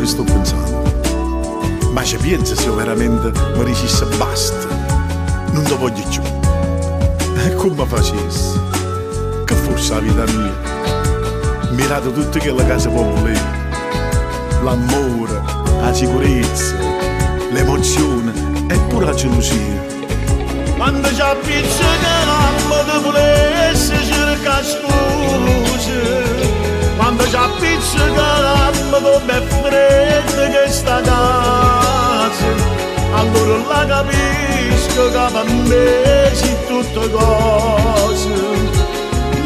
che sto pensando. Ma ci pensi se io veramente mi dicessi basta, non ti voglio più? E come facessi? Che fosse la vita mia? Mirate tutto quello che si può volere. L'amore, la sicurezza, l'emozione e pure la gelosia. Quando ci appiccica l'ammo di volesse cerca scusa, quando ci appiccica l'ammo come freddo che sta casa, allora la capisco che per me c'è tutte cose.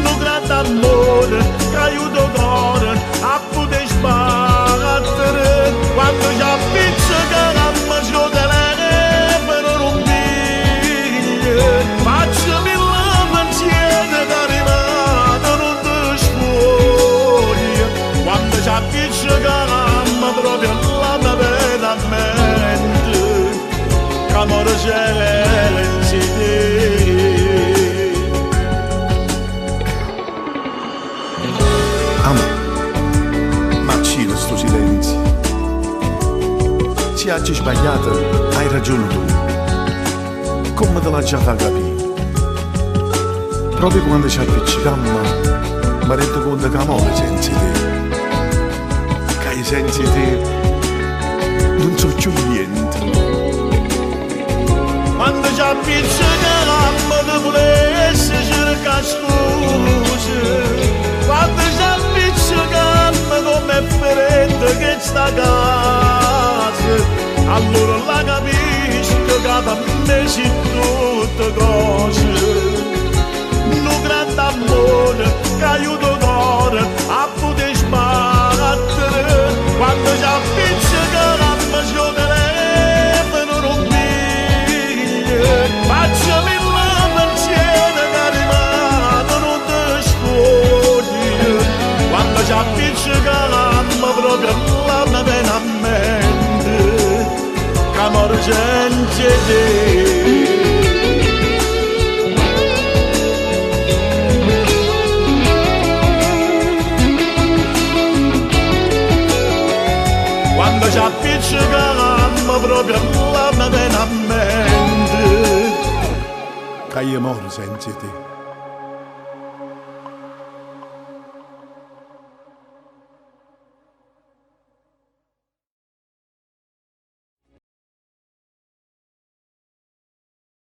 Un grande amore che aiuta il cuore a poter sbattere, quando ci appiccica l'ammo ci telefono non piglia, facciami la pensiero che rimane non ti spoglia, quando ci appiccica l'ammo proprio la mia vera mente, che amore c'è in te. Ma c'è sto silenzio. Se oggi sbagliato, hai ragione tu. Come te l'ha già fatto capire? Proprio quando ci appiccicammo, mi rendo conto che amore senza te. Che senza te non so più niente. Quando ci appiccica l'ammo di volesse cerca scusa, quando ci appiccica come freddo che sta casa, allora la capisco che per me c'è tutte cose. Un grande amore che aiuta il cuore a poter sbattere, quando ci appiccica l'ammo ci telefono non piglia, facciami la pensiero che rimane non ti spoglia, quando ci appiccica l'ammo proprio la mia pena mente, che amore senza te. Quando ci appiccica l'ammo proprio la mia pena mente, Che io moro senza te.